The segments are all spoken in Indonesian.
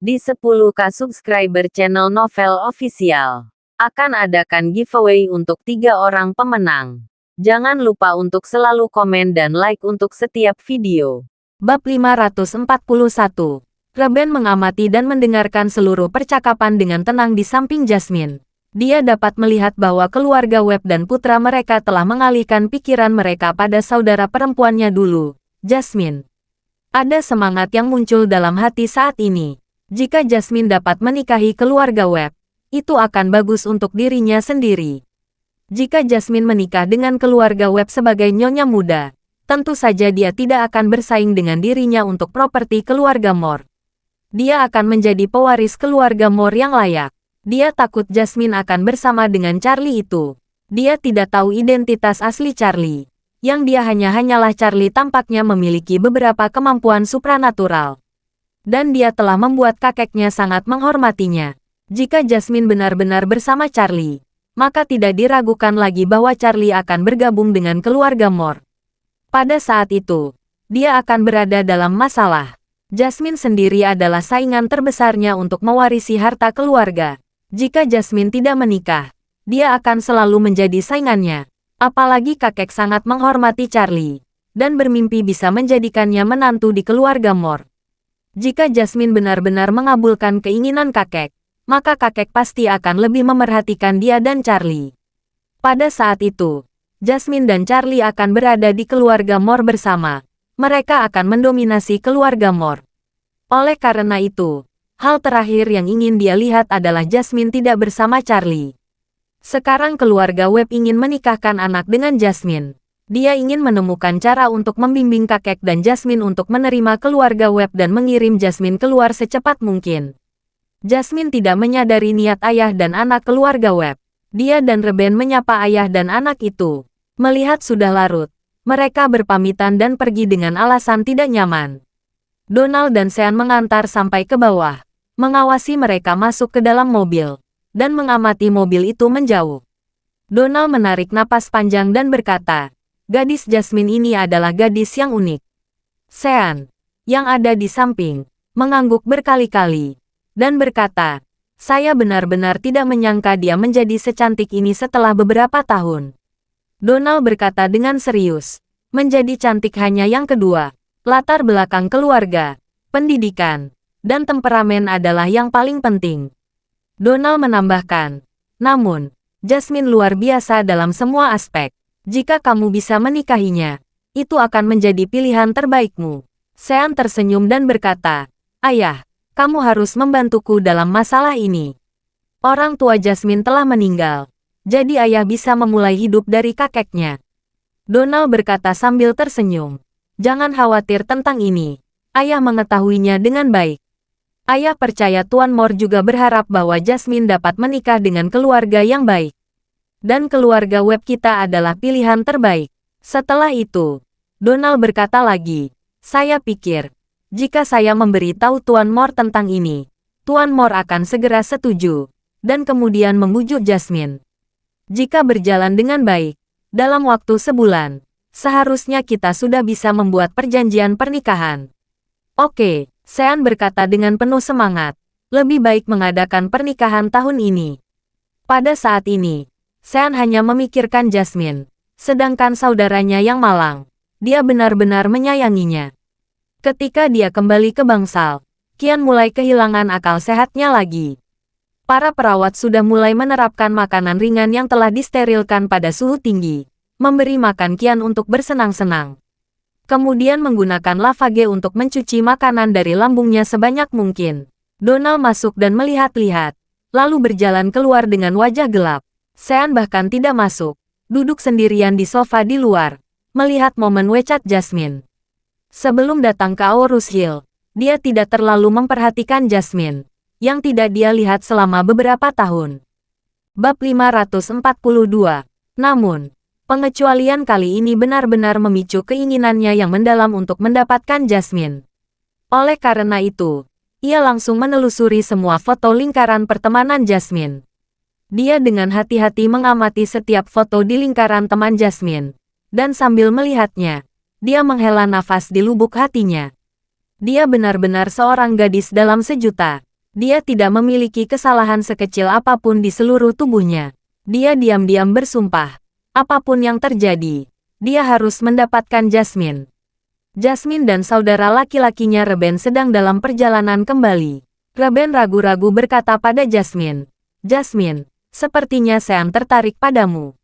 Di 10K subscriber channel Novel Official, akan adakan giveaway untuk 3 orang pemenang. Jangan lupa untuk selalu komen dan like untuk setiap video. Bab 541. Reben mengamati dan mendengarkan seluruh percakapan dengan tenang di samping Jasmine. Dia dapat melihat bahwa keluarga Webb dan putra mereka telah mengalihkan pikiran mereka pada saudara perempuannya dulu, Jasmine. Ada semangat yang muncul dalam hati saat ini. Jika Jasmine dapat menikahi keluarga Webb, itu akan bagus untuk dirinya sendiri. Jika Jasmine menikah dengan keluarga Webb sebagai nyonya muda, tentu saja dia tidak akan bersaing dengan dirinya untuk properti keluarga Moore. Dia akan menjadi pewaris keluarga Moore yang layak. Dia takut Jasmine akan bersama dengan Charlie itu. Dia tidak tahu identitas asli Charlie. Yang dia hanyalah Charlie tampaknya memiliki beberapa kemampuan supranatural. Dan dia telah membuat kakeknya sangat menghormatinya. Jika Jasmine benar-benar bersama Charlie, maka tidak diragukan lagi bahwa Charlie akan bergabung dengan keluarga Moore. Pada saat itu, dia akan berada dalam masalah. Jasmine sendiri adalah saingan terbesarnya untuk mewarisi harta keluarga. Jika Jasmine tidak menikah, dia akan selalu menjadi saingannya. Apalagi kakek sangat menghormati Charlie, dan bermimpi bisa menjadikannya menantu di keluarga Moore. Jika Jasmine benar-benar mengabulkan keinginan kakek, maka kakek pasti akan lebih memerhatikan dia dan Charlie. Pada saat itu, Jasmine dan Charlie akan berada di keluarga Moore bersama. Mereka akan mendominasi keluarga Moore. Oleh karena itu, hal terakhir yang ingin dia lihat adalah Jasmine tidak bersama Charlie. Sekarang keluarga Webb ingin menikahkan anak dengan Jasmine. Dia ingin menemukan cara untuk membimbing kakek dan Jasmine untuk menerima keluarga Webb dan mengirim Jasmine keluar secepat mungkin. Jasmine tidak menyadari niat ayah dan anak keluarga Webb. Dia dan Reben menyapa ayah dan anak itu. Melihat sudah larut, mereka berpamitan dan pergi dengan alasan tidak nyaman. Donald dan Sean mengantar sampai ke bawah, mengawasi mereka masuk ke dalam mobil, dan mengamati mobil itu menjauh. Donald menarik napas panjang dan berkata, gadis Jasmine ini adalah gadis yang unik. Sean, yang ada di samping, mengangguk berkali-kali, dan berkata, saya benar-benar tidak menyangka dia menjadi secantik ini setelah beberapa tahun. Donald berkata dengan serius, menjadi cantik hanya yang kedua. Latar belakang keluarga, pendidikan, dan temperamen adalah yang paling penting. Donald menambahkan, namun, Jasmine luar biasa dalam semua aspek. Jika kamu bisa menikahinya, itu akan menjadi pilihan terbaikmu. Sean tersenyum dan berkata, ayah, kamu harus membantuku dalam masalah ini. Orang tua Jasmine telah meninggal, jadi ayah bisa memulai hidup dari kakeknya. Donald berkata sambil tersenyum, jangan khawatir tentang ini. Ayah mengetahuinya dengan baik. Ayah percaya Tuan Moore juga berharap bahwa Jasmine dapat menikah dengan keluarga yang baik. Dan keluarga Webb kita adalah pilihan terbaik. Setelah itu, Donald berkata lagi, saya pikir, jika saya memberi tahu Tuan Moore tentang ini, Tuan Moore akan segera setuju, dan kemudian membujuk Jasmine. Jika berjalan dengan baik, dalam waktu sebulan, seharusnya kita sudah bisa membuat perjanjian pernikahan. Oke, Sean berkata dengan penuh semangat, lebih baik mengadakan pernikahan tahun ini. Pada saat ini, Sean hanya memikirkan Jasmine, sedangkan saudaranya yang malang, dia benar-benar menyayanginya. Ketika dia kembali ke bangsal, Kian mulai kehilangan akal sehatnya lagi. Para perawat sudah mulai menerapkan makanan ringan yang telah disterilkan pada suhu tinggi, memberi makan Kian untuk bersenang-senang. Kemudian menggunakan lavage untuk mencuci makanan dari lambungnya sebanyak mungkin. Donald masuk dan melihat-lihat, lalu berjalan keluar dengan wajah gelap. Sean bahkan tidak masuk, duduk sendirian di sofa di luar, melihat momen wecat Jasmine. Sebelum datang ke Aurus Hill, dia tidak terlalu memperhatikan Jasmine, yang tidak dia lihat selama beberapa tahun. Bab 542. Namun, pengecualian kali ini benar-benar memicu keinginannya yang mendalam untuk mendapatkan Jasmine. Oleh karena itu, ia langsung menelusuri semua foto lingkaran pertemanan Jasmine. Dia dengan hati-hati mengamati setiap foto di lingkaran teman Jasmine, dan sambil melihatnya, dia menghela nafas di lubuk hatinya. Dia benar-benar seorang gadis dalam sejuta. Dia tidak memiliki kesalahan sekecil apapun di seluruh tubuhnya. Dia diam-diam bersumpah. Apapun yang terjadi, dia harus mendapatkan Jasmine. Jasmine dan saudara laki-lakinya Reben sedang dalam perjalanan kembali. Reben ragu-ragu berkata pada Jasmine, "Jasmine, sepertinya Sean tertarik padamu."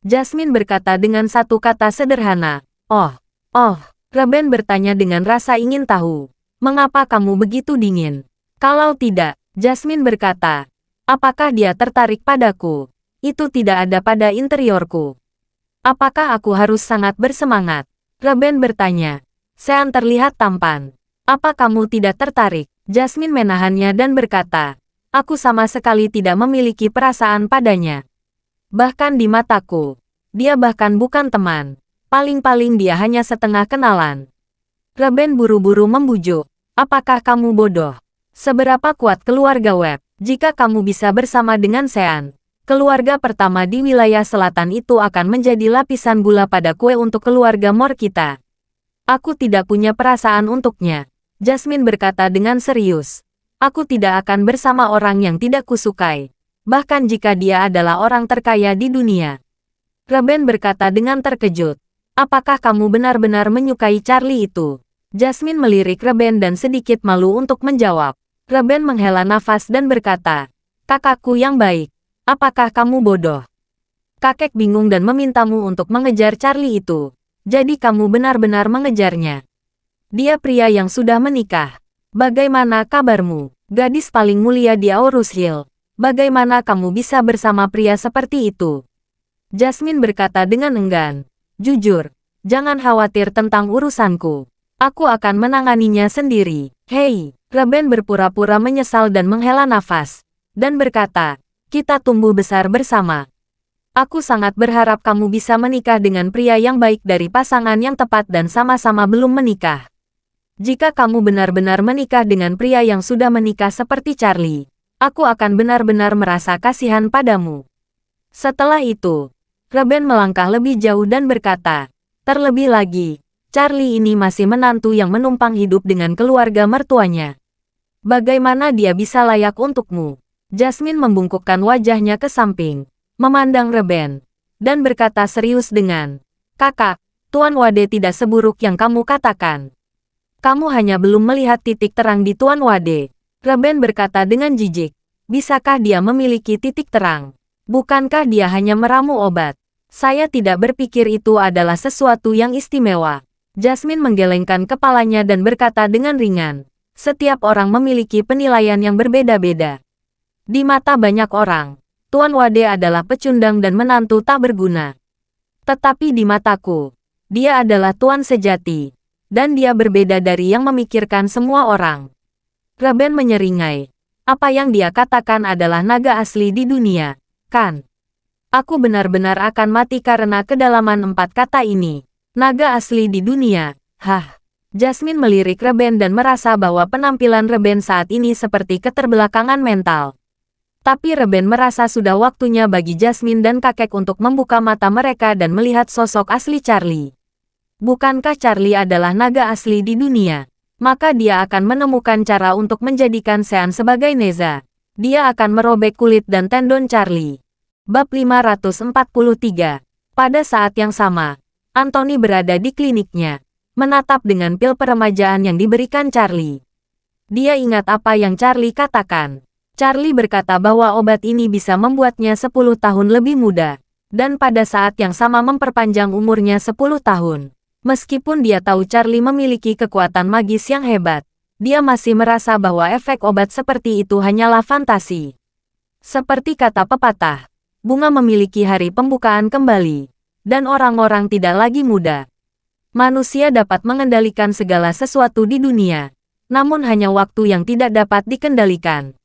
Jasmine berkata dengan satu kata sederhana, "Oh, oh." Reben bertanya dengan rasa ingin tahu, "Mengapa kamu begitu dingin?" "Kalau tidak," Jasmine berkata, "apakah dia tertarik padaku? Itu tidak ada pada interiorku. Apakah aku harus sangat bersemangat?" Reben bertanya. "Sean terlihat tampan. Apa kamu tidak tertarik?" Jasmine menahannya dan berkata, "Aku sama sekali tidak memiliki perasaan padanya. Bahkan di mataku, dia bahkan bukan teman. Paling-paling dia hanya setengah kenalan." Reben buru-buru membujuk, "Apakah kamu bodoh? Seberapa kuat keluarga Webb? Jika kamu bisa bersama dengan Sean, keluarga pertama di wilayah selatan itu akan menjadi lapisan gula pada kue untuk keluarga Moore kita. Aku tidak punya perasaan untuknya." Jasmine berkata dengan serius, "Aku tidak akan bersama orang yang tidak kusukai, bahkan jika dia adalah orang terkaya di dunia." Reben berkata dengan terkejut, "Apakah kamu benar-benar menyukai Charlie itu?" Jasmine melirik Reben dan sedikit malu untuk menjawab. Reben menghela nafas dan berkata, "Kakakku yang baik, apakah kamu bodoh? Kakek bingung dan memintamu untuk mengejar Charlie itu. Jadi kamu benar-benar mengejarnya. Dia pria yang sudah menikah. Bagaimana kabarmu, gadis paling mulia di Aurus Hill? Bagaimana kamu bisa bersama pria seperti itu?" Jasmine berkata dengan enggan, "Jujur, jangan khawatir tentang urusanku. Aku akan menanganinya sendiri." "Hei," Reben berpura-pura menyesal dan menghela nafas, dan berkata, "Kita tumbuh besar bersama. Aku sangat berharap kamu bisa menikah dengan pria yang baik dari pasangan yang tepat dan sama-sama belum menikah. Jika kamu benar-benar menikah dengan pria yang sudah menikah seperti Charlie, aku akan benar-benar merasa kasihan padamu." Setelah itu, Reben melangkah lebih jauh dan berkata, "Terlebih lagi, Charlie ini masih menantu yang menumpang hidup dengan keluarga mertuanya. Bagaimana dia bisa layak untukmu?" Jasmine membungkukkan wajahnya ke samping, memandang Reben, dan berkata serius dengan, "Kakak, Tuan Wade tidak seburuk yang kamu katakan. Kamu hanya belum melihat titik terang di Tuan Wade." Reben berkata dengan jijik, "Bisakah dia memiliki titik terang? Bukankah dia hanya meramu obat? Saya tidak berpikir itu adalah sesuatu yang istimewa." Jasmine menggelengkan kepalanya dan berkata dengan ringan, "Setiap orang memiliki penilaian yang berbeda-beda. Di mata banyak orang, Tuan Wade adalah pecundang dan menantu tak berguna. Tetapi di mataku, dia adalah tuan sejati, dan dia berbeda dari yang memikirkan semua orang." Reben menyeringai, "Apa yang dia katakan adalah naga asli di dunia, kan? Aku benar-benar akan mati karena kedalaman 4 kata ini. Naga asli di dunia, hah?" Jasmine melirik Reben dan merasa bahwa penampilan Reben saat ini seperti keterbelakangan mental. Tapi Reben merasa sudah waktunya bagi Jasmine dan kakek untuk membuka mata mereka dan melihat sosok asli Charlie. Bukankah Charlie adalah naga asli di dunia? Maka dia akan menemukan cara untuk menjadikan Sean sebagai Neza. Dia akan merobek kulit dan tendon Charlie. Bab 543. Pada saat yang sama, Anthony berada di kliniknya, menatap dengan pil peremajaan yang diberikan Charlie. Dia ingat apa yang Charlie katakan. Charlie berkata bahwa obat ini bisa membuatnya 10 tahun lebih muda, dan pada saat yang sama memperpanjang umurnya 10 tahun. Meskipun dia tahu Charlie memiliki kekuatan magis yang hebat, dia masih merasa bahwa efek obat seperti itu hanyalah fantasi. Seperti kata pepatah, bunga memiliki hari pembukaan kembali, dan orang-orang tidak lagi muda. Manusia dapat mengendalikan segala sesuatu di dunia, namun hanya waktu yang tidak dapat dikendalikan.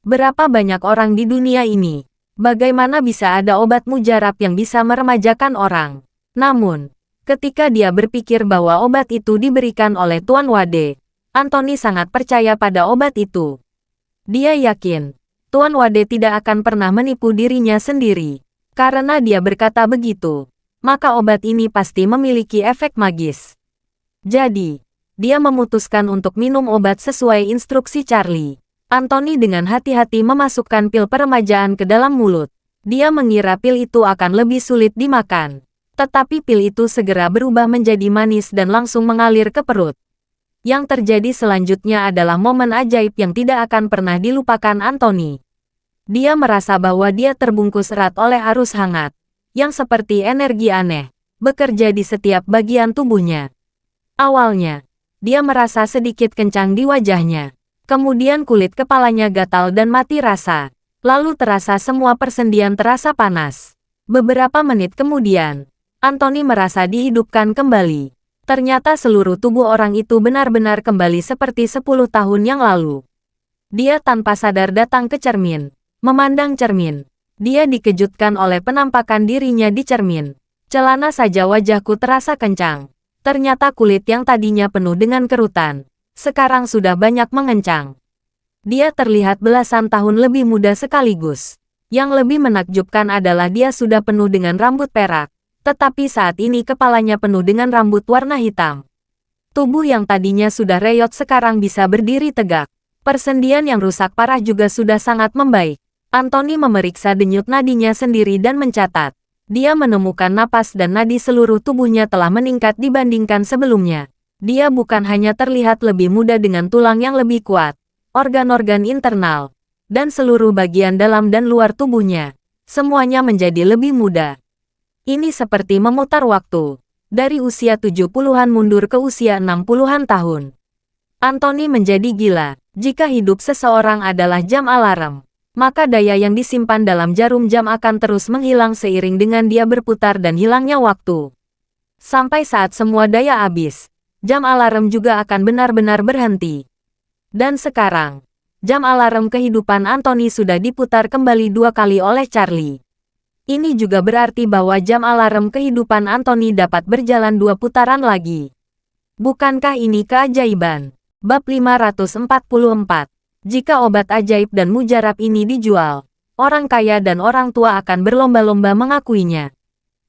Berapa banyak orang di dunia ini? Bagaimana bisa ada obat mujarab yang bisa meremajakan orang? Namun, ketika dia berpikir bahwa obat itu diberikan oleh Tuan Wade, Anthony sangat percaya pada obat itu. Dia yakin, Tuan Wade tidak akan pernah menipu dirinya sendiri. Karena dia berkata begitu, maka obat ini pasti memiliki efek magis. Jadi, dia memutuskan untuk minum obat sesuai instruksi Charlie. Anthony dengan hati-hati memasukkan pil peremajaan ke dalam mulut. Dia mengira pil itu akan lebih sulit dimakan. Tetapi pil itu segera berubah menjadi manis dan langsung mengalir ke perut. Yang terjadi selanjutnya adalah momen ajaib yang tidak akan pernah dilupakan Anthony. Dia merasa bahwa dia terbungkus erat oleh arus hangat, yang seperti energi aneh, bekerja di setiap bagian tubuhnya. Awalnya, dia merasa sedikit kencang di wajahnya. Kemudian kulit kepalanya gatal dan mati rasa. Lalu terasa semua persendian terasa panas. Beberapa menit kemudian, Anthony merasa dihidupkan kembali. Ternyata seluruh tubuh orang itu benar-benar kembali seperti 10 tahun yang lalu. Dia tanpa sadar datang ke cermin. Memandang cermin. Dia dikejutkan oleh penampakan dirinya di cermin. Celana saja wajahku terasa kencang. Ternyata kulit yang tadinya penuh dengan kerutan, sekarang sudah banyak mengencang. Dia terlihat belasan tahun lebih muda sekaligus. Yang lebih menakjubkan adalah dia sudah penuh dengan rambut perak. Tetapi saat ini kepalanya penuh dengan rambut warna hitam. Tubuh yang tadinya sudah reyot sekarang bisa berdiri tegak. Persendian yang rusak parah juga sudah sangat membaik. Anthony memeriksa denyut nadinya sendiri dan mencatat. Dia menemukan napas dan nadi seluruh tubuhnya telah meningkat dibandingkan sebelumnya. Dia bukan hanya terlihat lebih muda dengan tulang yang lebih kuat, organ-organ internal, dan seluruh bagian dalam dan luar tubuhnya. Semuanya menjadi lebih muda. Ini seperti memutar waktu, dari usia 70-an mundur ke usia 60-an tahun. Anthony menjadi gila. Jika hidup seseorang adalah jam alarm, maka daya yang disimpan dalam jarum jam akan terus menghilang seiring dengan dia berputar dan hilangnya waktu. Sampai saat semua daya habis, jam alarm juga akan benar-benar berhenti. Dan sekarang, jam alarm kehidupan Anthony sudah diputar kembali 2 kali oleh Charlie. Ini juga berarti bahwa jam alarm kehidupan Anthony dapat berjalan 2 putaran lagi. Bukankah ini keajaiban? Bab 544. Jika obat ajaib dan mujarab ini dijual, orang kaya dan orang tua akan berlomba-lomba mengakuinya.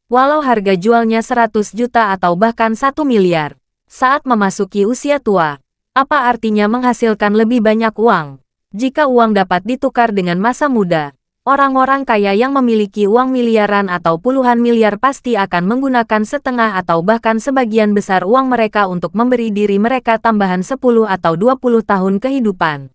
Walau harga jualnya 100 juta atau bahkan 1 miliar, saat memasuki usia tua, apa artinya menghasilkan lebih banyak uang? Jika uang dapat ditukar dengan masa muda, orang-orang kaya yang memiliki uang miliaran atau puluhan miliar pasti akan menggunakan setengah atau bahkan sebagian besar uang mereka untuk memberi diri mereka tambahan 10 atau 20 tahun kehidupan.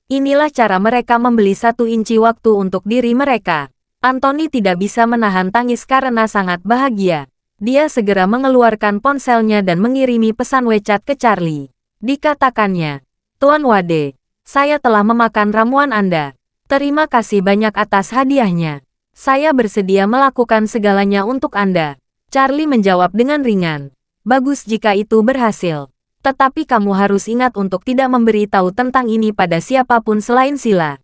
Inilah cara mereka membeli 1 inci waktu untuk diri mereka. Anthony tidak bisa menahan tangis karena sangat bahagia. Dia segera mengeluarkan ponselnya dan mengirimi pesan WeChat ke Charlie. Dikatakannya, "Tuan Wade, saya telah memakan ramuan Anda. Terima kasih banyak atas hadiahnya. Saya bersedia melakukan segalanya untuk Anda." Charlie menjawab dengan ringan. "Bagus jika itu berhasil. Tetapi kamu harus ingat untuk tidak memberitahu tentang ini pada siapapun selain Sila."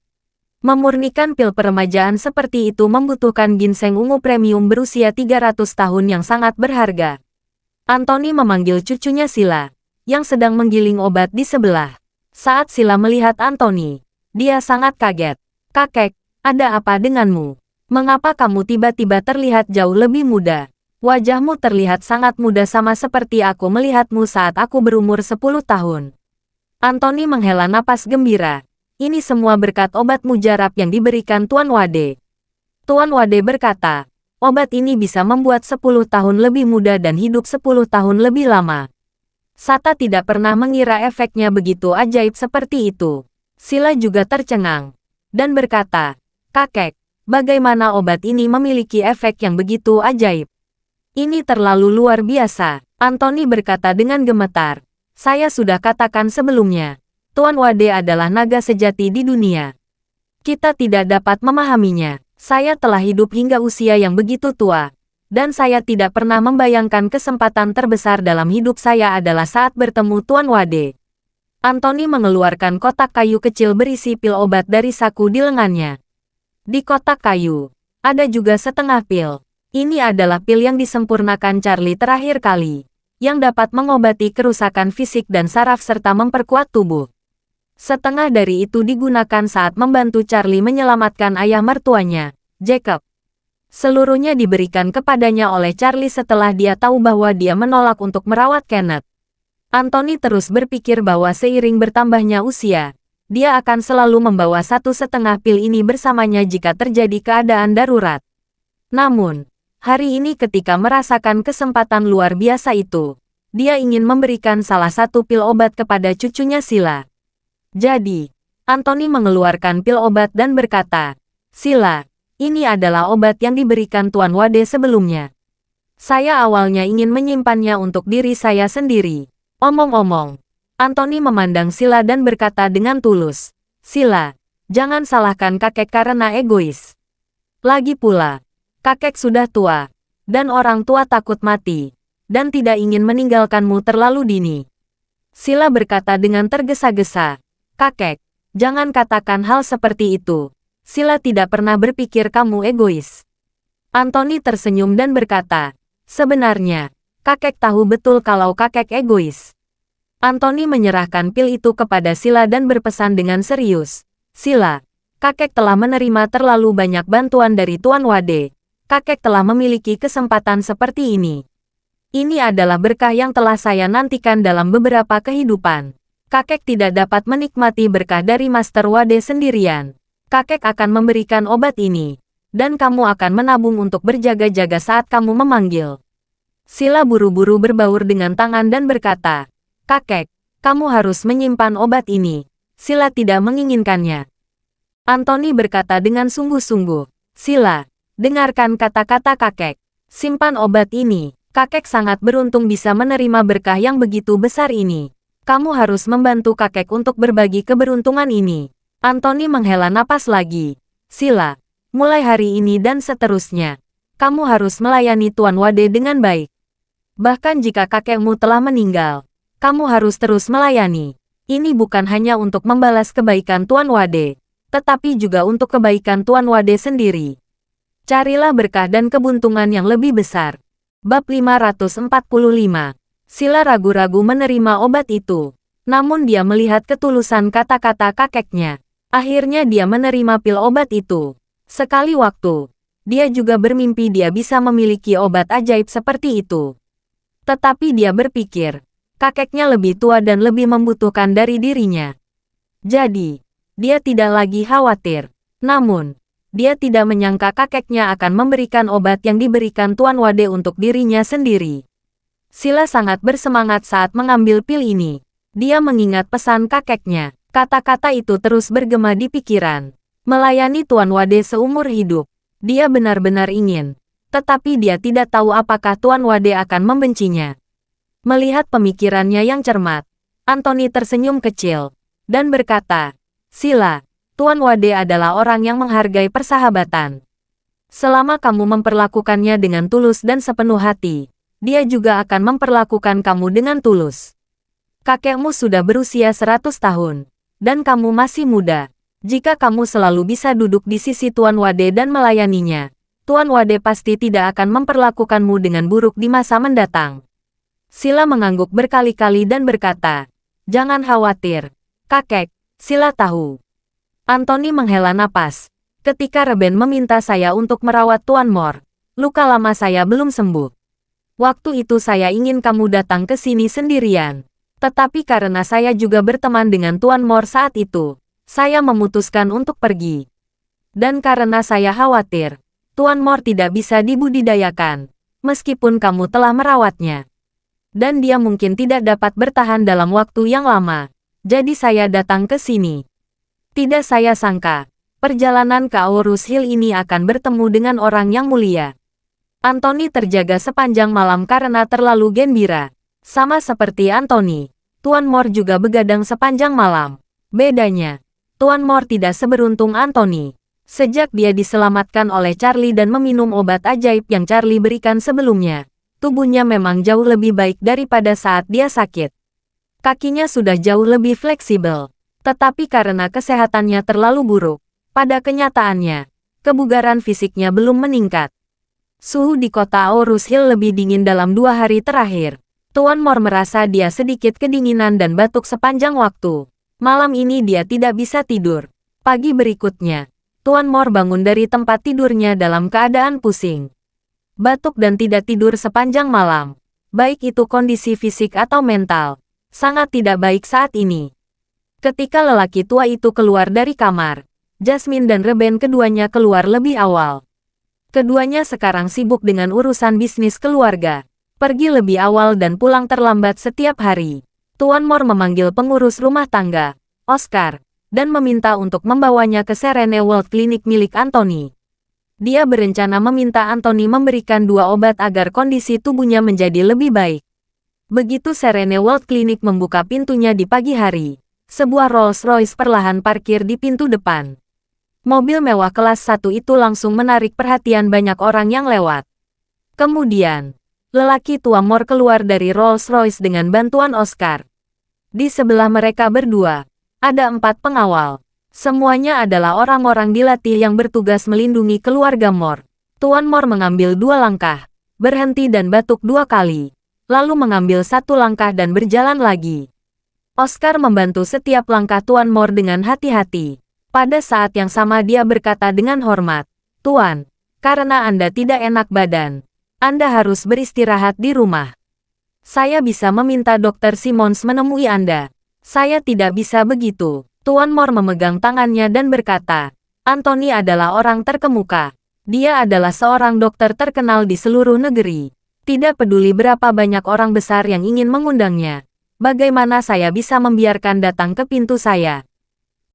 Memurnikan pil peremajaan seperti itu membutuhkan ginseng ungu premium berusia 300 tahun yang sangat berharga. Anthony memanggil cucunya Sila, yang sedang menggiling obat di sebelah. Saat Sila melihat Anthony, dia sangat kaget. "Kakek, ada apa denganmu? Mengapa kamu tiba-tiba terlihat jauh lebih muda? Wajahmu terlihat sangat muda sama seperti aku melihatmu saat aku berumur 10 tahun. Anthony menghela napas gembira. Ini semua berkat obat mujarab yang diberikan Tuan Wade. Tuan Wade berkata, obat ini bisa membuat 10 tahun lebih muda dan hidup 10 tahun lebih lama. Sata tidak pernah mengira efeknya begitu ajaib seperti itu. Sila juga tercengang dan berkata, "Kakek, bagaimana obat ini memiliki efek yang begitu ajaib? Ini terlalu luar biasa." Anthony berkata dengan gemetar, "Saya sudah katakan sebelumnya, Tuan Wade adalah naga sejati di dunia. Kita tidak dapat memahaminya. Saya telah hidup hingga usia yang begitu tua, dan saya tidak pernah membayangkan kesempatan terbesar dalam hidup saya adalah saat bertemu Tuan Wade." Anthony mengeluarkan kotak kayu kecil berisi pil obat dari saku di lengannya. Di kotak kayu, ada juga setengah pil. Ini adalah pil yang disempurnakan Charlie terakhir kali, yang dapat mengobati kerusakan fisik dan saraf serta memperkuat tubuh. Setengah dari itu digunakan saat membantu Charlie menyelamatkan ayah mertuanya, Jacob. Seluruhnya diberikan kepadanya oleh Charlie setelah dia tahu bahwa dia menolak untuk merawat Kenneth. Anthony terus berpikir bahwa seiring bertambahnya usia, Dia akan selalu membawa 1,5 pil ini bersamanya jika terjadi keadaan darurat. Namun, hari ini ketika merasakan kesempatan luar biasa itu, dia ingin memberikan salah satu pil obat kepada cucunya Sila. Jadi, Anthony mengeluarkan pil obat dan berkata, "Sila, ini adalah obat yang diberikan Tuan Wade sebelumnya. Saya awalnya ingin menyimpannya untuk diri saya sendiri." Omong-omong, Anthony memandang Sila dan berkata dengan tulus, "Sila, jangan salahkan kakek karena egois. Lagi pula, kakek sudah tua, dan orang tua takut mati, dan tidak ingin meninggalkanmu terlalu dini." Sila berkata dengan tergesa-gesa, "Kakek, jangan katakan hal seperti itu. Sila tidak pernah berpikir kamu egois." Anthony tersenyum dan berkata, "Sebenarnya, kakek tahu betul kalau kakek egois." Anthony menyerahkan pil itu kepada Sila dan berpesan dengan serius, "Sila, kakek telah menerima terlalu banyak bantuan dari Tuan Wade. Kakek telah memiliki kesempatan seperti ini. Ini adalah berkah yang telah saya nantikan dalam beberapa kehidupan. Kakek tidak dapat menikmati berkah dari Master Wade sendirian. Kakek akan memberikan obat ini, dan kamu akan menabung untuk berjaga-jaga saat kamu memanggil." Sila buru-buru berbaur dengan tangan dan berkata, "Kakek, kamu harus menyimpan obat ini. Sila tidak menginginkannya." Anthony berkata dengan sungguh-sungguh, "Sila, dengarkan kata-kata kakek. Simpan obat ini. Kakek sangat beruntung bisa menerima berkah yang begitu besar ini. Kamu harus membantu kakek untuk berbagi keberuntungan ini." Anthony menghela napas lagi. "Sila, mulai hari ini dan seterusnya, kamu harus melayani Tuan Wade dengan baik. Bahkan jika kakekmu telah meninggal, kamu harus terus melayani. Ini bukan hanya untuk membalas kebaikan Tuan Wade, tetapi juga untuk kebaikan Tuan Wade sendiri. Carilah berkah dan keberuntungan yang lebih besar." Bab 545. Sila ragu-ragu menerima obat itu. Namun dia melihat ketulusan kata-kata kakeknya. Akhirnya dia menerima pil obat itu. Sekali waktu, dia juga bermimpi dia bisa memiliki obat ajaib seperti itu. Tetapi dia berpikir, kakeknya lebih tua dan lebih membutuhkan dari dirinya. Jadi, dia tidak lagi khawatir. Namun, dia tidak menyangka kakeknya akan memberikan obat yang diberikan Tuan Wade untuk dirinya sendiri. Sila sangat bersemangat saat mengambil pil ini. Dia mengingat pesan kakeknya. Kata-kata itu terus bergema di pikiran. Melayani Tuan Wade seumur hidup. Dia benar-benar ingin. Tetapi dia tidak tahu apakah Tuan Wade akan membencinya. Melihat pemikirannya yang cermat, Anthony tersenyum kecil dan berkata, "Sila, Tuan Wade adalah orang yang menghargai persahabatan. Selama kamu memperlakukannya dengan tulus dan sepenuh hati, dia juga akan memperlakukan kamu dengan tulus. Kakekmu sudah berusia 100 tahun, dan kamu masih muda. Jika kamu selalu bisa duduk di sisi Tuan Wade dan melayaninya, Tuan Wade pasti tidak akan memperlakukanmu dengan buruk di masa mendatang." Sila mengangguk berkali-kali dan berkata, "Jangan khawatir, kakek, Sila tahu." Anthony menghela napas. "Ketika Reben meminta saya untuk merawat Tuan Mor, luka lama saya belum sembuh. Waktu itu saya ingin kamu datang ke sini sendirian. Tetapi karena saya juga berteman dengan Tuan Mor saat itu, saya memutuskan untuk pergi. Dan karena saya khawatir, Tuan Mor tidak bisa dibudidayakan, meskipun kamu telah merawatnya. Dan dia mungkin tidak dapat bertahan dalam waktu yang lama. Jadi saya datang ke sini. Tidak saya sangka, perjalanan ke Aurus Hill ini akan bertemu dengan orang yang mulia." Anthony terjaga sepanjang malam karena terlalu gembira. Sama seperti Anthony, Tuan Mor juga begadang sepanjang malam. Bedanya, Tuan Mor tidak seberuntung Anthony. Sejak dia diselamatkan oleh Charlie dan meminum obat ajaib yang Charlie berikan sebelumnya, tubuhnya memang jauh lebih baik daripada saat dia sakit. Kakinya sudah jauh lebih fleksibel. Tetapi karena kesehatannya terlalu buruk, pada kenyataannya, kebugaran fisiknya belum meningkat. Suhu di kota Aurus Hill lebih dingin dalam 2 hari terakhir. Tuan Mor merasa dia sedikit kedinginan dan batuk sepanjang waktu. Malam ini dia tidak bisa tidur. Pagi berikutnya, Tuan Mor bangun dari tempat tidurnya dalam keadaan pusing, batuk dan tidak tidur sepanjang malam. Baik itu kondisi fisik atau mental, sangat tidak baik saat ini. Ketika lelaki tua itu keluar dari kamar, Jasmine dan Reben keduanya keluar lebih awal. Keduanya sekarang sibuk dengan urusan bisnis keluarga. Pergi lebih awal dan pulang terlambat setiap hari. Tuan Mor memanggil pengurus rumah tangga, Oscar, dan meminta untuk membawanya ke Serene World Clinic milik Anthony. Dia berencana meminta Anthony memberikan 2 obat agar kondisi tubuhnya menjadi lebih baik. Begitu Serene World Clinic membuka pintunya di pagi hari, sebuah Rolls-Royce perlahan parkir di pintu depan. Mobil mewah kelas 1 itu langsung menarik perhatian banyak orang yang lewat. Kemudian, lelaki tua Mor keluar dari Rolls-Royce dengan bantuan Oscar. Di sebelah mereka berdua, ada 4 pengawal. Semuanya adalah orang-orang dilatih yang bertugas melindungi keluarga Mor. Tuan Mor mengambil 2 langkah, berhenti dan batuk 2 kali, lalu mengambil 1 langkah dan berjalan lagi. Oscar membantu setiap langkah Tuan Mor dengan hati-hati. Pada saat yang sama dia berkata dengan hormat, "Tuan, karena Anda tidak enak badan, Anda harus beristirahat di rumah. Saya bisa meminta Dr. Simmons menemui Anda." "Saya tidak bisa begitu." Tuan Mor memegang tangannya dan berkata, "Anthony adalah orang terkemuka. Dia adalah seorang dokter terkenal di seluruh negeri. Tidak peduli berapa banyak orang besar yang ingin mengundangnya. Bagaimana saya bisa membiarkan datang ke pintu saya?"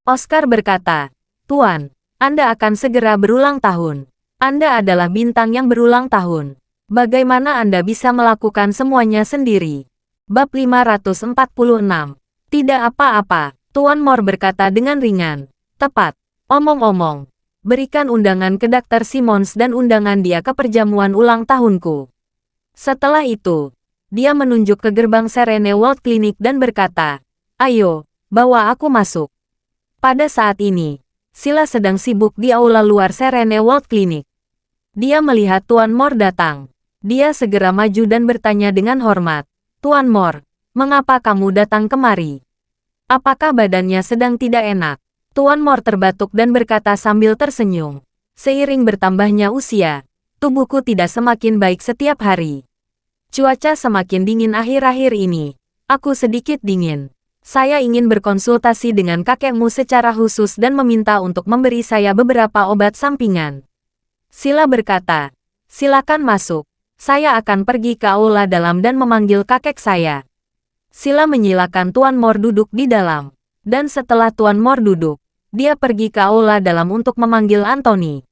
Oscar berkata, "Tuan, Anda akan segera berulang tahun. Anda adalah bintang yang berulang tahun. Bagaimana Anda bisa melakukan semuanya sendiri?" Bab 546. Tidak apa-apa, Tuan Mor berkata dengan ringan. "Tepat. Omong-omong, berikan undangan ke Dr. Simmons dan undangan dia ke perjamuan ulang tahunku." Setelah itu, dia menunjuk ke gerbang Serene World Clinic dan berkata, "Ayo, bawa aku masuk." Pada saat ini, Sila sedang sibuk di aula luar Serene World Clinic. Dia melihat Tuan Mor datang. Dia segera maju dan bertanya dengan hormat, "Tuan Mor, mengapa kamu datang kemari? Apakah badannya sedang tidak enak?" Tuan Mor terbatuk dan berkata sambil tersenyum, "Seiring bertambahnya usia, tubuhku tidak semakin baik setiap hari. Cuaca semakin dingin akhir-akhir ini. Aku sedikit dingin. Saya ingin berkonsultasi dengan kakekmu secara khusus dan meminta untuk memberi saya beberapa obat sampingan." Sila berkata, "Silakan masuk. Saya akan pergi ke aula dalam dan memanggil kakek saya." Sila menyilakan Tuan Mor duduk di dalam. Dan setelah Tuan Mor duduk, dia pergi ke aula dalam untuk memanggil Anthony.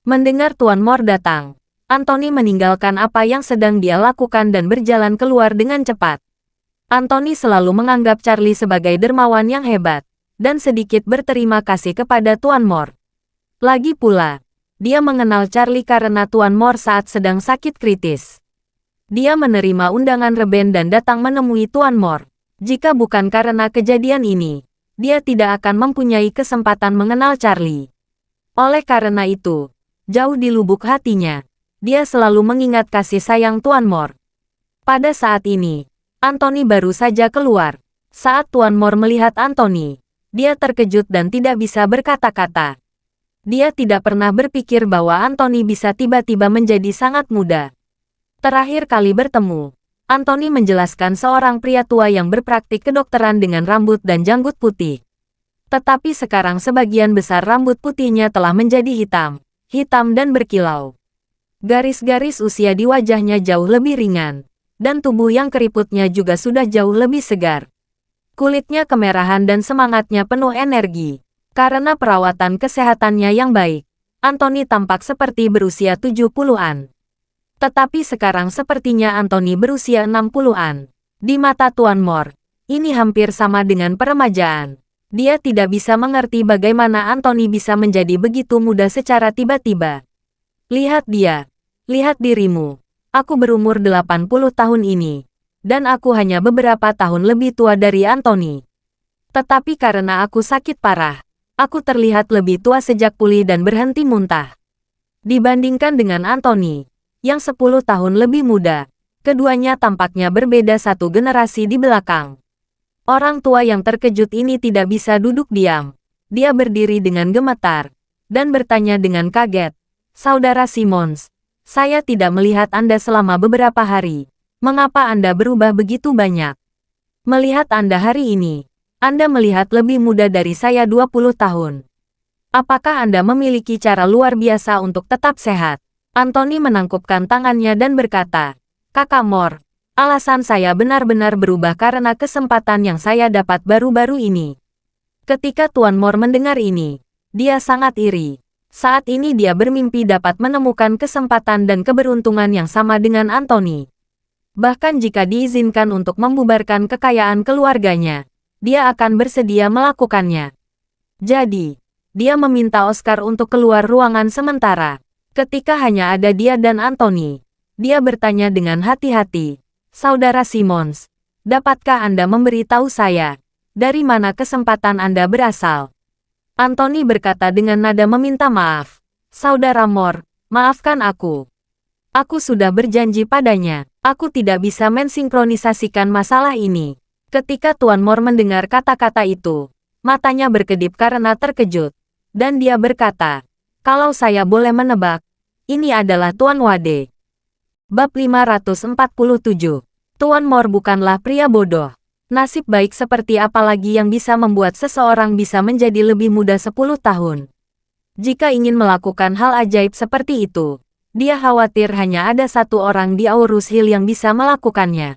Mendengar Tuan Mor datang, Anthony meninggalkan apa yang sedang dia lakukan dan berjalan keluar dengan cepat. Anthony selalu menganggap Charlie sebagai dermawan yang hebat, dan sedikit berterima kasih kepada Tuan Mor. Lagi pula, dia mengenal Charlie karena Tuan Mor saat sedang sakit kritis. Dia menerima undangan Reben dan datang menemui Tuan Mor. Jika bukan karena kejadian ini, dia tidak akan mempunyai kesempatan mengenal Charlie. Oleh karena itu, jauh di lubuk hatinya, dia selalu mengingat kasih sayang Tuan Mor. Pada saat ini, Anthony baru saja keluar. Saat Tuan Mor melihat Anthony, dia terkejut dan tidak bisa berkata-kata. Dia tidak pernah berpikir bahwa Anthony bisa tiba-tiba menjadi sangat muda. Terakhir kali bertemu, Anthony menjelaskan seorang pria tua yang berpraktik kedokteran dengan rambut dan janggut putih. Tetapi sekarang sebagian besar rambut putihnya telah menjadi hitam dan berkilau. Garis-garis usia di wajahnya jauh lebih ringan, dan tubuh yang keriputnya juga sudah jauh lebih segar. Kulitnya kemerahan dan semangatnya penuh energi. Karena perawatan kesehatannya yang baik, Anthony tampak seperti berusia 70-an. Tetapi sekarang sepertinya Anthony berusia 60-an. Di mata Tuan Mor, ini hampir sama dengan peremajaan. Dia tidak bisa mengerti bagaimana Anthony bisa menjadi begitu muda secara tiba-tiba. "Lihat dia. Lihat dirimu. Aku berumur 80 tahun ini, dan aku hanya beberapa tahun lebih tua dari Anthony. Tetapi karena aku sakit parah, aku terlihat lebih tua sejak pulih dan berhenti muntah." Dibandingkan dengan Anthony, yang 10 tahun lebih muda, keduanya tampaknya berbeda satu generasi di belakang. Orang tua yang terkejut ini tidak bisa duduk diam. Dia berdiri dengan gemetar, dan bertanya dengan kaget, "Saudara Simmons, saya tidak melihat Anda selama beberapa hari. Mengapa Anda berubah begitu banyak? Melihat Anda hari ini, Anda melihat lebih muda dari saya 20 tahun. Apakah Anda memiliki cara luar biasa untuk tetap sehat? Anthony menangkupkan tangannya dan berkata, Kakak Moore, alasan saya benar-benar berubah karena kesempatan yang saya dapat baru-baru ini. Ketika Tuan Moore mendengar ini, dia sangat iri. Saat ini dia bermimpi dapat menemukan kesempatan dan keberuntungan yang sama dengan Anthony. Bahkan jika diizinkan untuk membubarkan kekayaan keluarganya, dia akan bersedia melakukannya. Jadi, dia meminta Oscar untuk keluar ruangan sementara. Ketika hanya ada dia dan Anthony, dia bertanya dengan hati-hati, Saudara Simmons, dapatkah Anda memberitahu saya, dari mana kesempatan Anda berasal? Anthony berkata dengan nada meminta maaf. Saudara Moore, maafkan aku. Aku sudah berjanji padanya. Aku tidak bisa mensinkronisasikan masalah ini. Ketika Tuan Moore mendengar kata-kata itu, matanya berkedip karena terkejut. Dan dia berkata, kalau saya boleh menebak, ini adalah Tuan Wade. Bab 547. Tuan Moore bukanlah pria bodoh. Nasib baik seperti apa lagi yang bisa membuat seseorang bisa menjadi lebih muda 10 tahun. Jika ingin melakukan hal ajaib seperti itu, dia khawatir hanya ada satu orang di Aurus Hill yang bisa melakukannya.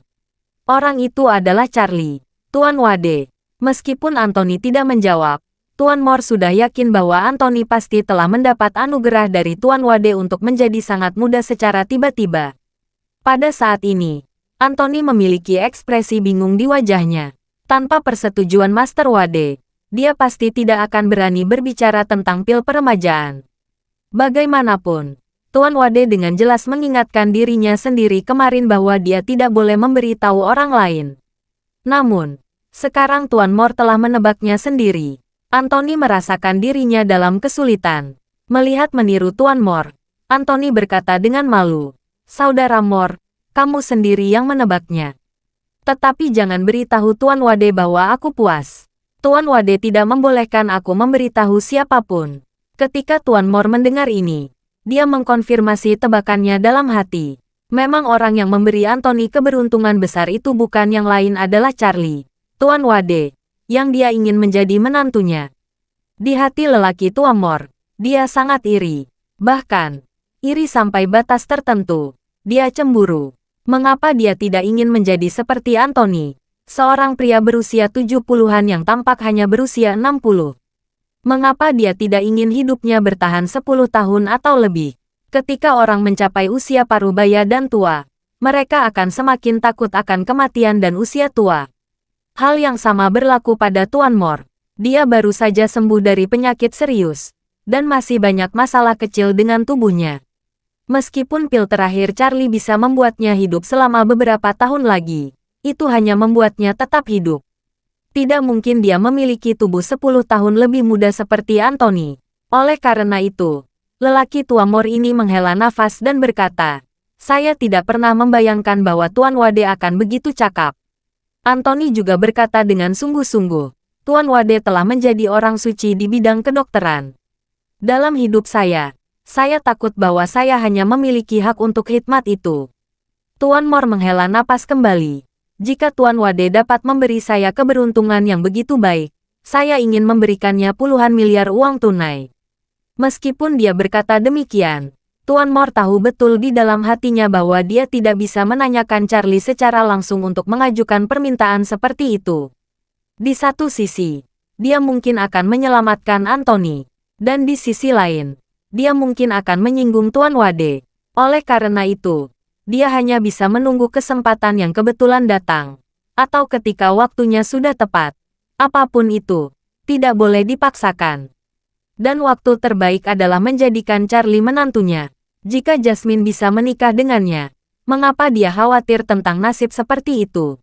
Orang itu adalah Charlie, Tuan Wade. Meskipun Anthony tidak menjawab, Tuan Moore sudah yakin bahwa Anthony pasti telah mendapat anugerah dari Tuan Wade untuk menjadi sangat muda secara tiba-tiba. Pada saat ini, Anthony memiliki ekspresi bingung di wajahnya. Tanpa persetujuan Master Wade, dia pasti tidak akan berani berbicara tentang pil peremajaan. Bagaimanapun, Tuan Wade dengan jelas mengingatkan dirinya sendiri kemarin bahwa dia tidak boleh memberitahu orang lain. Namun, sekarang Tuan Moore telah menebaknya sendiri. Anthony merasakan dirinya dalam kesulitan. Melihat meniru Tuan Moore, Anthony berkata dengan malu, Saudara Moore, kamu sendiri yang menebaknya. Tetapi jangan beritahu Tuan Wade bahwa aku puas. Tuan Wade tidak membolehkan aku memberitahu siapapun. Ketika Tuan Moore mendengar ini, dia mengkonfirmasi tebakannya dalam hati. Memang orang yang memberi Anthony keberuntungan besar itu bukan yang lain adalah Charlie, Tuan Wade, yang dia ingin menjadi menantunya. Di hati lelaki Tuan Moore, dia sangat iri. Bahkan, iri sampai batas tertentu. Dia cemburu. Mengapa dia tidak ingin menjadi seperti Anthony, seorang pria berusia 70-an yang tampak hanya berusia 60? Mengapa dia tidak ingin hidupnya bertahan 10 tahun atau lebih? Ketika orang mencapai usia parubaya dan tua, mereka akan semakin takut akan kematian dan usia tua. Hal yang sama berlaku pada Tuan Moore. Dia baru saja sembuh dari penyakit serius, dan masih banyak masalah kecil dengan tubuhnya. Meskipun pil terakhir Charlie bisa membuatnya hidup selama beberapa tahun lagi, itu hanya membuatnya tetap hidup. Tidak mungkin dia memiliki tubuh 10 tahun lebih muda seperti Anthony. Oleh karena itu, lelaki tua Moore ini menghela nafas dan berkata, saya tidak pernah membayangkan bahwa Tuan Wade akan begitu cakap. Anthony juga berkata dengan sungguh-sungguh, Tuan Wade telah menjadi orang suci di bidang kedokteran. Dalam hidup saya takut bahwa saya hanya memiliki hak untuk khidmat itu. Tuan Moore menghela napas kembali. Jika Tuan Wade dapat memberi saya keberuntungan yang begitu baik, saya ingin memberikannya puluhan miliar uang tunai. Meskipun dia berkata demikian, Tuan Moore tahu betul di dalam hatinya bahwa dia tidak bisa menanyakan Charlie secara langsung untuk mengajukan permintaan seperti itu. Di satu sisi, dia mungkin akan menyelamatkan Anthony, dan di sisi lain, dia mungkin akan menyinggung Tuan Wade. Oleh karena itu, dia hanya bisa menunggu kesempatan yang kebetulan datang, atau ketika waktunya sudah tepat. Apapun itu, tidak boleh dipaksakan. Dan waktu terbaik adalah menjadikan Charlie menantunya. Jika Jasmine bisa menikah dengannya, mengapa dia khawatir tentang nasib seperti itu?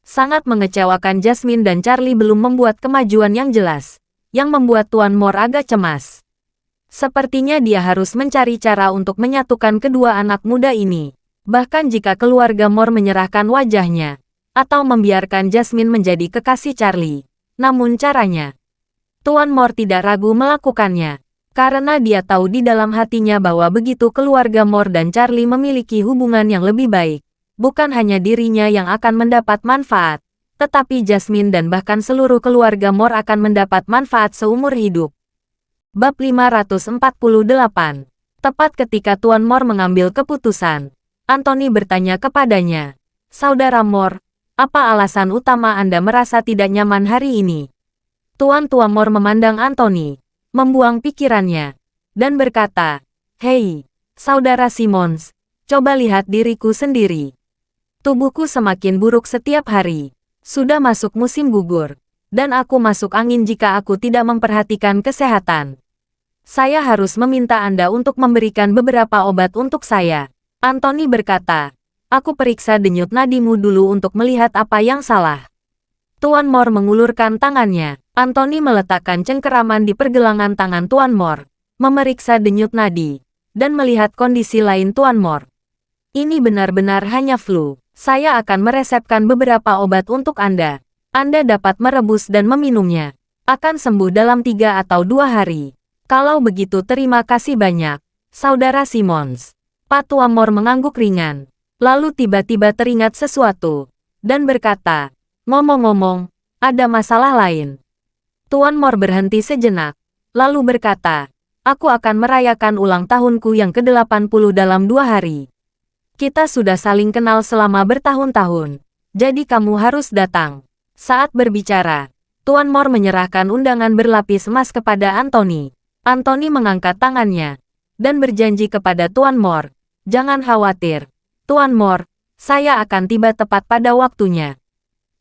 Sangat mengecewakan Jasmine dan Charlie belum membuat kemajuan yang jelas, yang membuat Tuan Moore agak cemas. Sepertinya dia harus mencari cara untuk menyatukan kedua anak muda ini. Bahkan jika keluarga Moore menyerahkan wajahnya, atau membiarkan Jasmine menjadi kekasih Charlie. Namun caranya, Tuan Moore tidak ragu melakukannya. Karena dia tahu di dalam hatinya bahwa begitu keluarga Moore dan Charlie memiliki hubungan yang lebih baik, bukan hanya dirinya yang akan mendapat manfaat, tetapi Jasmine dan bahkan seluruh keluarga Moore akan mendapat manfaat seumur hidup. Bab 548. Tepat ketika Tuan Moore mengambil keputusan, Anthony bertanya kepadanya, "Saudara Moore, apa alasan utama Anda merasa tidak nyaman hari ini?" Tuan Moore memandang Anthony, membuang pikirannya, dan berkata, "Hei, Saudara Simmons, coba lihat diriku sendiri. Tubuhku semakin buruk setiap hari. Sudah masuk musim gugur, dan aku masuk angin jika aku tidak memperhatikan kesehatan. Saya harus meminta Anda untuk memberikan beberapa obat untuk saya." Anthony berkata, "Aku periksa denyut nadimu dulu untuk melihat apa yang salah." Tuan Moore mengulurkan tangannya. Anthony meletakkan cengkeraman di pergelangan tangan Tuan Moore, memeriksa denyut nadi, dan melihat kondisi lain Tuan Moore. "Ini benar-benar hanya flu. Saya akan meresepkan beberapa obat untuk Anda. Anda dapat merebus dan meminumnya. Akan sembuh dalam 3 atau 2 hari. Kalau begitu terima kasih banyak, Saudara Simmons." Pak Tuan Moore mengangguk ringan, lalu tiba-tiba teringat sesuatu, dan berkata, "Ngomong-ngomong, ada masalah lain." Tuan Moore berhenti sejenak, lalu berkata, "Aku akan merayakan ulang tahunku yang ke-80 dalam 2 hari. Kita sudah saling kenal selama bertahun-tahun, jadi kamu harus datang." Saat berbicara, Tuan Moore menyerahkan undangan berlapis emas kepada Anthony. Anthony mengangkat tangannya, dan berjanji kepada Tuan Moore, "Jangan khawatir, Tuan Moore, saya akan tiba tepat pada waktunya."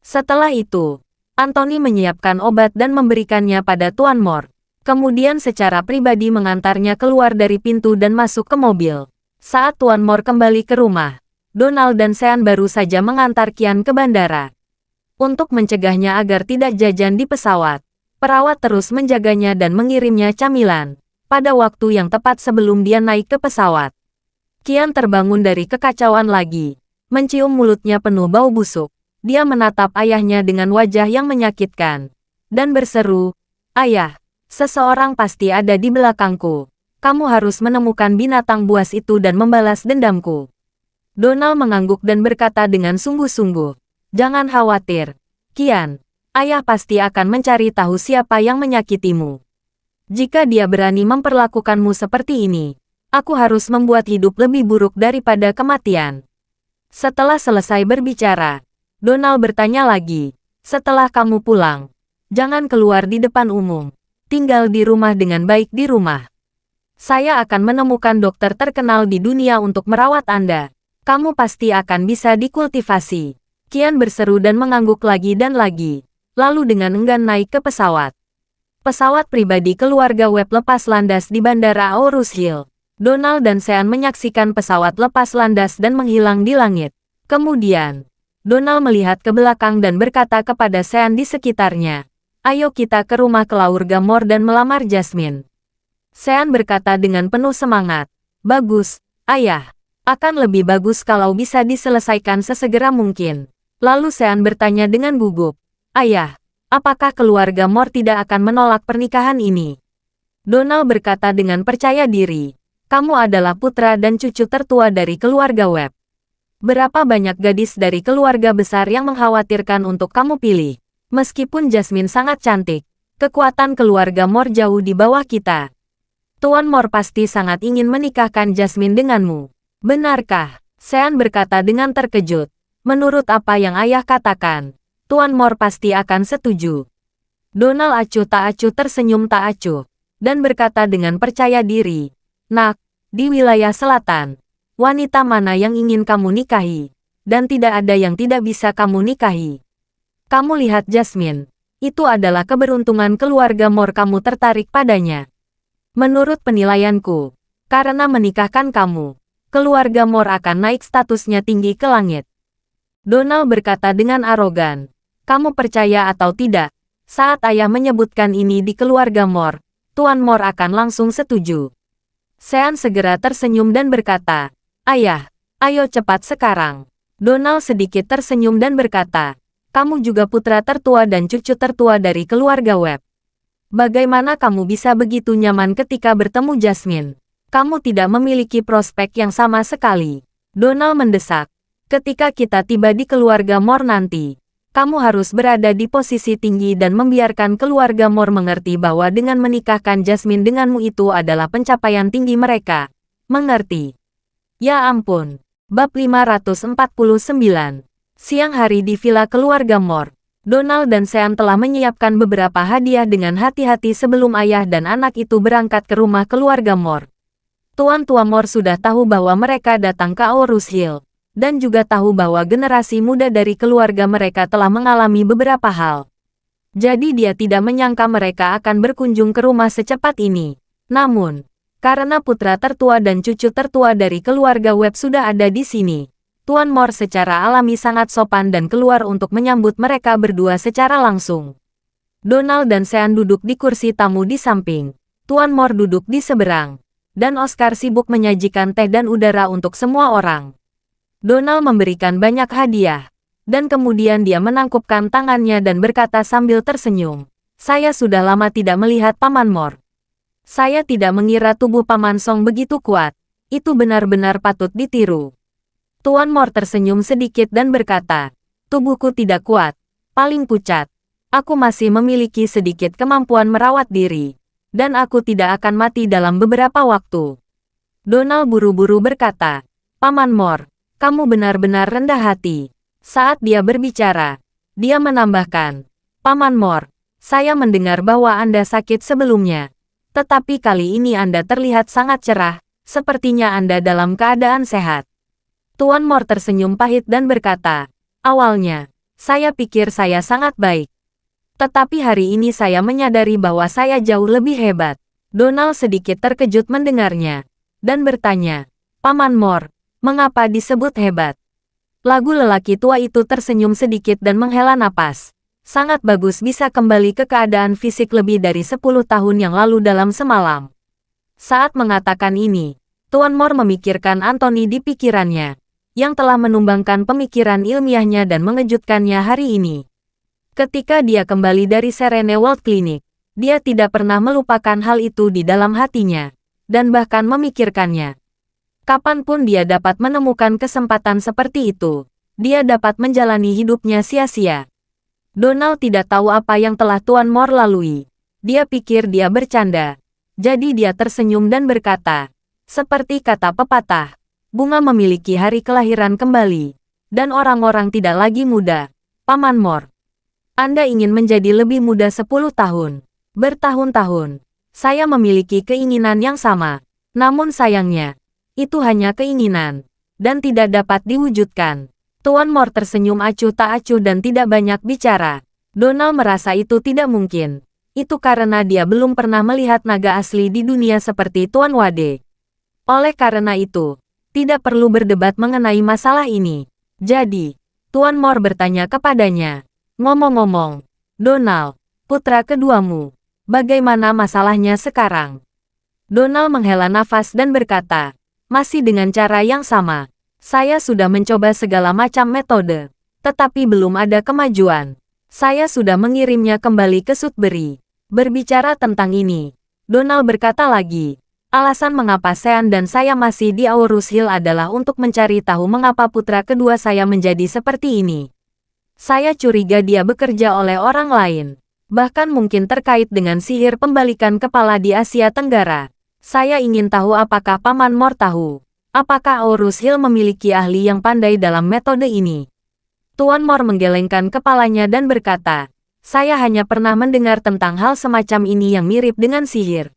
Setelah itu, Anthony menyiapkan obat dan memberikannya pada Tuan Moore. Kemudian secara pribadi mengantarnya keluar dari pintu dan masuk ke mobil. Saat Tuan Moore kembali ke rumah, Donald dan Sean baru saja mengantar Qian ke bandara. Untuk mencegahnya agar tidak jajan di pesawat, perawat terus menjaganya dan mengirimnya camilan, pada waktu yang tepat sebelum dia naik ke pesawat. Qian terbangun dari kekacauan lagi, mencium mulutnya penuh bau busuk. Dia menatap ayahnya dengan wajah yang menyakitkan, dan berseru, "Ayah, seseorang pasti ada di belakangku. Kamu harus menemukan binatang buas itu dan membalas dendamku." Donald mengangguk dan berkata dengan sungguh-sungguh, "Jangan khawatir, Qian. Ayah pasti akan mencari tahu siapa yang menyakitimu. Jika dia berani memperlakukanmu seperti ini, aku harus membuat hidup lebih buruk daripada kematian." Setelah selesai berbicara, Donald bertanya lagi, "Setelah kamu pulang, jangan keluar di depan umum. Tinggal di rumah dengan baik di rumah. Saya akan menemukan dokter terkenal di dunia untuk merawat Anda. Kamu pasti akan bisa dikultivasi." Qian berseru dan mengangguk lagi dan lagi, lalu dengan enggan naik ke pesawat. Pesawat pribadi keluarga Webb lepas landas di Bandara Aurus Hill. Donald dan Sean menyaksikan pesawat lepas landas dan menghilang di langit. Kemudian, Donald melihat ke belakang dan berkata kepada Sean di sekitarnya, "Ayo kita ke rumah keluarga Moore dan melamar Jasmine." Sean berkata dengan penuh semangat, "Bagus, Ayah. Akan lebih bagus kalau bisa diselesaikan sesegera mungkin." Lalu Sean bertanya dengan gugup, "Ayah, apakah keluarga Moore tidak akan menolak pernikahan ini?" Donald berkata dengan percaya diri, "Kamu adalah putra dan cucu tertua dari keluarga Webb. Berapa banyak gadis dari keluarga besar yang mengkhawatirkan untuk kamu pilih. Meskipun Jasmine sangat cantik, kekuatan keluarga Moore jauh di bawah kita. Tuan Moore pasti sangat ingin menikahkan Jasmine denganmu. Benarkah?" Sean berkata dengan terkejut. "Menurut apa yang ayah katakan, Tuan Moore pasti akan setuju." Donald acuh tak acuh tersenyum tak acuh, dan berkata dengan percaya diri, "Nak, di wilayah selatan, wanita mana yang ingin kamu nikahi? Dan tidak ada yang tidak bisa kamu nikahi. Kamu lihat Jasmine, itu adalah keberuntungan keluarga Moore kamu tertarik padanya. Menurut penilaianku, karena menikahkan kamu, keluarga Moore akan naik statusnya tinggi ke langit." Donald berkata dengan arogan, "Kamu percaya atau tidak, saat ayah menyebutkan ini di keluarga Moore, Tuan Moore akan langsung setuju." Sean segera tersenyum dan berkata, "Ayah, ayo cepat sekarang." Donald sedikit tersenyum dan berkata, "Kamu juga putra tertua dan cucu tertua dari keluarga Webb. Bagaimana kamu bisa begitu nyaman ketika bertemu Jasmine? Kamu tidak memiliki prospek yang sama sekali." Donald mendesak, "Ketika kita tiba di keluarga Moore nanti, Kamu harus berada di posisi tinggi dan membiarkan keluarga Moore mengerti bahwa dengan menikahkan Jasmine denganmu itu adalah pencapaian tinggi mereka. Mengerti? Ya ampun. Bab 549. Siang hari di villa keluarga Moore. Donald dan Sean telah menyiapkan beberapa hadiah dengan hati-hati sebelum ayah dan anak itu berangkat ke rumah keluarga Moore. Tuan tua Moore sudah tahu bahwa mereka datang ke Aurus Hill, dan juga tahu bahwa generasi muda dari keluarga mereka telah mengalami beberapa hal. Jadi dia tidak menyangka mereka akan berkunjung ke rumah secepat ini. Namun, karena putra tertua dan cucu tertua dari keluarga Webb sudah ada di sini, Tuan Moore secara alami sangat sopan dan keluar untuk menyambut mereka berdua secara langsung. Donald dan Sean duduk di kursi tamu di samping. Tuan Moore duduk di seberang. Dan Oscar sibuk menyajikan teh dan udara untuk semua orang. Donald memberikan banyak hadiah. Dan kemudian dia menangkupkan tangannya dan berkata sambil tersenyum, "Saya sudah lama tidak melihat Paman Moore. Saya tidak mengira tubuh Paman Song begitu kuat. Itu benar-benar patut ditiru." Tuan Moore tersenyum sedikit dan berkata, "Tubuhku tidak kuat, paling pucat. Aku masih memiliki sedikit kemampuan merawat diri. Dan aku tidak akan mati dalam beberapa waktu." Donald buru-buru berkata, "Paman Moore, kamu benar-benar rendah hati." Saat dia berbicara, dia menambahkan, "Paman Moore, saya mendengar bahwa Anda sakit sebelumnya. Tetapi kali ini Anda terlihat sangat cerah, sepertinya Anda dalam keadaan sehat." Tuan Moore tersenyum pahit dan berkata, "Awalnya, saya pikir saya sangat baik. Tetapi hari ini saya menyadari bahwa saya jauh lebih hebat." Donald sedikit terkejut mendengarnya, dan bertanya, "Paman Moore, mengapa disebut hebat?" Lagu lelaki tua itu tersenyum sedikit dan menghela napas. "Sangat bagus bisa kembali ke keadaan fisik lebih dari 10 tahun yang lalu dalam semalam." Saat mengatakan ini, Tuan Moore memikirkan Anthony di pikirannya, yang telah menumbangkan pemikiran ilmiahnya dan mengejutkannya hari ini. Ketika dia kembali dari Serene World Clinic, dia tidak pernah melupakan hal itu di dalam hatinya, dan bahkan memikirkannya. Kapanpun dia dapat menemukan kesempatan seperti itu, dia dapat menjalani hidupnya sia-sia. Donald tidak tahu apa yang telah Tuan Moore lalui. Dia pikir dia bercanda. Jadi dia tersenyum dan berkata, "Seperti kata pepatah, bunga memiliki hari kelahiran kembali, dan orang-orang tidak lagi muda. Paman Moore, Anda ingin menjadi lebih muda 10 tahun, bertahun-tahun. Saya memiliki keinginan yang sama, namun sayangnya, itu hanya keinginan, dan tidak dapat diwujudkan." Tuan Moore tersenyum acuh tak acuh dan tidak banyak bicara. Donald merasa itu tidak mungkin. Itu karena dia belum pernah melihat naga asli di dunia seperti Tuan Wade. Oleh karena itu, tidak perlu berdebat mengenai masalah ini. Jadi, Tuan Moore bertanya kepadanya, "Ngomong-ngomong, Donald, putra keduamu, bagaimana masalahnya sekarang?" Donald menghela nafas dan berkata, "Masih dengan cara yang sama. Saya sudah mencoba segala macam metode, tetapi belum ada kemajuan. Saya sudah mengirimnya kembali ke Sudbury." Berbicara tentang ini, Donald berkata lagi, "Alasan mengapa Sean dan saya masih di Aurus Hill adalah untuk mencari tahu mengapa putra kedua saya menjadi seperti ini. Saya curiga dia bekerja oleh orang lain, bahkan mungkin terkait dengan sihir pembalikan kepala di Asia Tenggara. Saya ingin tahu apakah Paman Moore tahu. Apakah Aurus Hill memiliki ahli yang pandai dalam metode ini?" Tuan Moore menggelengkan kepalanya dan berkata, "Saya hanya pernah mendengar tentang hal semacam ini yang mirip dengan sihir.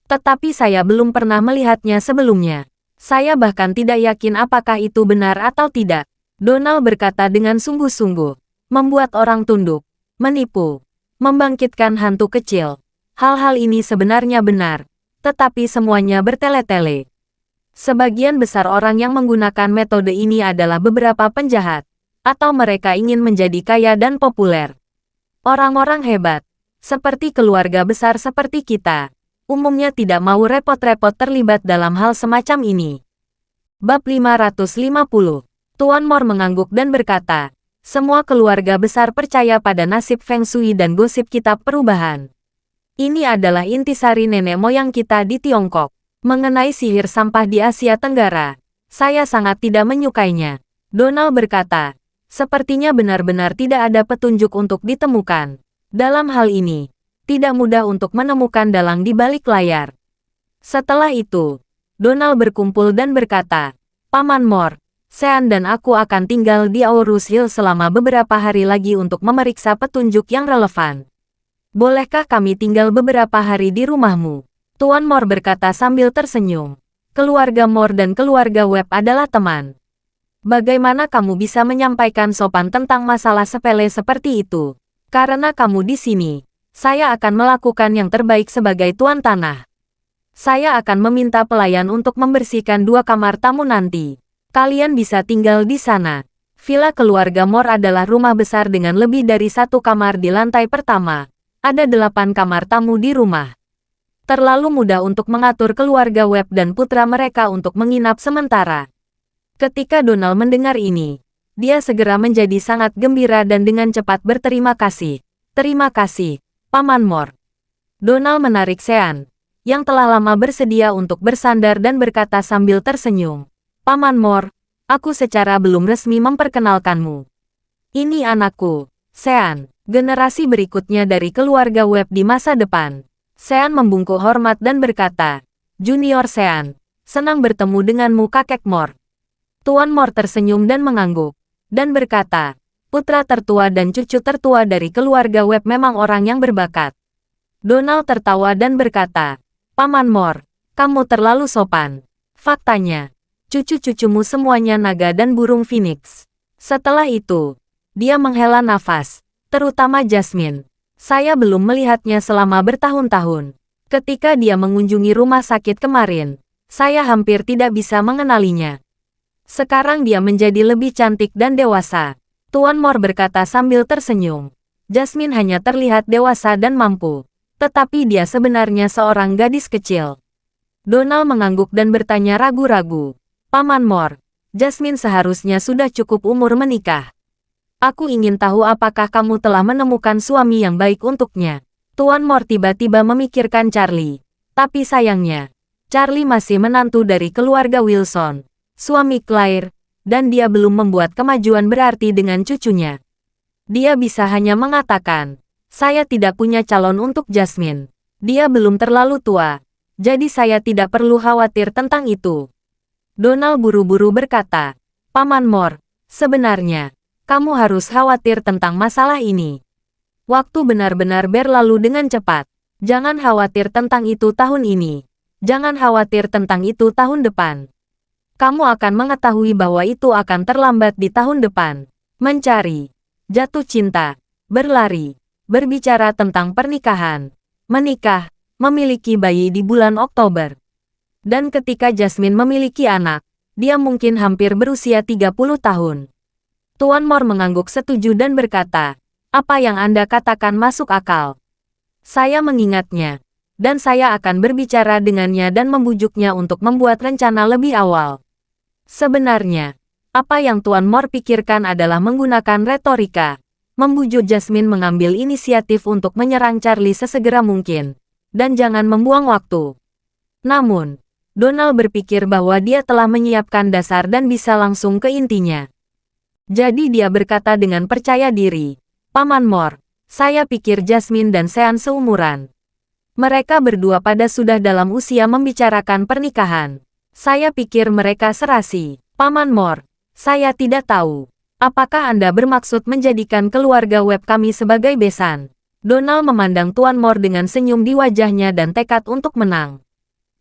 Tetapi saya belum pernah melihatnya sebelumnya. Saya bahkan tidak yakin apakah itu benar atau tidak." Donald berkata dengan sungguh-sungguh, "Membuat orang tunduk, menipu, membangkitkan hantu kecil. Hal-hal ini sebenarnya benar. Tetapi semuanya bertele-tele. Sebagian besar orang yang menggunakan metode ini adalah beberapa penjahat, atau mereka ingin menjadi kaya dan populer. Orang-orang hebat, seperti keluarga besar seperti kita, umumnya tidak mau repot-repot terlibat dalam hal semacam ini." Bab 550. Tuan Moore mengangguk dan berkata, "Semua keluarga besar percaya pada nasib Feng Shui dan gosip kitab perubahan. Ini adalah intisari nenek moyang kita di Tiongkok. Mengenai sihir sampah di Asia Tenggara, saya sangat tidak menyukainya." Donald berkata, Sepertinya benar-benar tidak ada petunjuk untuk ditemukan. Dalam hal ini, tidak mudah untuk menemukan dalang di balik layar. Setelah itu, Donald berkumpul dan berkata, "Paman Mor, Sean dan aku akan tinggal di Aurus Hill selama beberapa hari lagi untuk memeriksa petunjuk yang relevan. Bolehkah kami tinggal beberapa hari di rumahmu?" Tuan Mor berkata sambil tersenyum. "Keluarga Mor dan keluarga Webb adalah teman. Bagaimana kamu bisa menyampaikan sopan tentang masalah sepele seperti itu? Karena kamu di sini, saya akan melakukan yang terbaik sebagai tuan tanah. Saya akan meminta pelayan untuk membersihkan 2 kamar tamu nanti. Kalian bisa tinggal di sana." Villa keluarga Mor adalah rumah besar dengan lebih dari 1 kamar di lantai pertama. Ada 8 kamar tamu di rumah. Terlalu mudah untuk mengatur keluarga Webb dan putra mereka untuk menginap sementara. Ketika Donald mendengar ini, dia segera menjadi sangat gembira dan dengan cepat berterima kasih. "Terima kasih, Paman Mor." Donald menarik Sean, yang telah lama bersedia untuk bersandar dan berkata sambil tersenyum, "Paman Mor, aku secara belum resmi memperkenalkanmu. Ini anakku, Sean, generasi berikutnya dari keluarga Webb di masa depan." Sean membungkuk hormat dan berkata, "Junior Sean, senang bertemu denganmu kakek Mor." Tuan Mor tersenyum dan mengangguk, dan berkata, "Putra tertua dan cucu tertua dari keluarga Webb memang orang yang berbakat." Donald tertawa dan berkata, "Paman Mor, kamu terlalu sopan. Faktanya, cucu-cucumu semuanya naga dan burung phoenix." Setelah itu, dia menghela nafas, terutama Jasmine. Saya belum melihatnya selama bertahun-tahun. Ketika dia mengunjungi rumah sakit kemarin, saya hampir tidak bisa mengenalinya. Sekarang dia menjadi lebih cantik dan dewasa. Tuan Mor berkata sambil tersenyum. Jasmine hanya terlihat dewasa dan mampu, tetapi dia sebenarnya seorang gadis kecil. Donald mengangguk dan bertanya ragu-ragu, "Paman Mor, Jasmine seharusnya sudah cukup umur menikah. Aku ingin tahu apakah kamu telah menemukan suami yang baik untuknya." Tuan Mor tiba-tiba memikirkan Charlie. Tapi sayangnya, Charlie masih menantu dari keluarga Wilson, suami Claire, dan dia belum membuat kemajuan berarti dengan cucunya. Dia bisa hanya mengatakan, "Saya tidak punya calon untuk Jasmine. Dia belum terlalu tua, jadi saya tidak perlu khawatir tentang itu." Donald buru-buru berkata, "Paman Mor, sebenarnya, kamu harus khawatir tentang masalah ini. Waktu benar-benar berlalu dengan cepat. Jangan khawatir tentang itu tahun ini. Jangan khawatir tentang itu tahun depan. Kamu akan mengetahui bahwa itu akan terlambat di tahun depan. Mencari, jatuh cinta, berlari, berbicara tentang pernikahan, menikah, memiliki bayi di bulan Oktober." Dan ketika Jasmine memiliki anak, dia mungkin hampir berusia 30 tahun. Tuan Mor mengangguk setuju dan berkata, "Apa yang Anda katakan masuk akal. Saya mengingatnya, dan saya akan berbicara dengannya dan membujuknya untuk membuat rencana lebih awal." Sebenarnya, apa yang Tuan Mor pikirkan adalah menggunakan retorika, membujuk Jasmine mengambil inisiatif untuk menyerang Charlie sesegera mungkin, dan jangan membuang waktu. Namun, Donald berpikir bahwa dia telah menyiapkan dasar dan bisa langsung ke intinya. Jadi dia berkata dengan percaya diri, "Paman Mor, saya pikir Jasmine dan Sean seumuran. Mereka berdua pada sudah dalam usia membicarakan pernikahan. Saya pikir mereka serasi. Paman Mor, saya tidak tahu. Apakah Anda bermaksud menjadikan keluarga Webb kami sebagai besan?" Donald memandang Tuan Mor dengan senyum di wajahnya dan tekad untuk menang.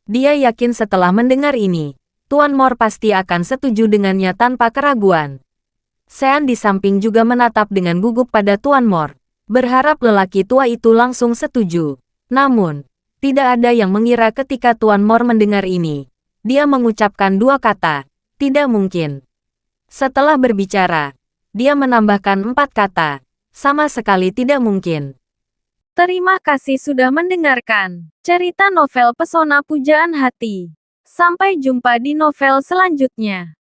Dia yakin setelah mendengar ini, Tuan Mor pasti akan setuju dengannya tanpa keraguan. Sean di samping juga menatap dengan gugup pada Tuan Mor, berharap lelaki tua itu langsung setuju. Namun, tidak ada yang mengira ketika Tuan Mor mendengar ini. Dia mengucapkan 2 kata, "Tidak mungkin." Setelah berbicara, dia menambahkan 4 kata, "Sama sekali tidak mungkin." Terima kasih sudah mendengarkan cerita novel Pesona Pujaan Hati. Sampai jumpa di novel selanjutnya.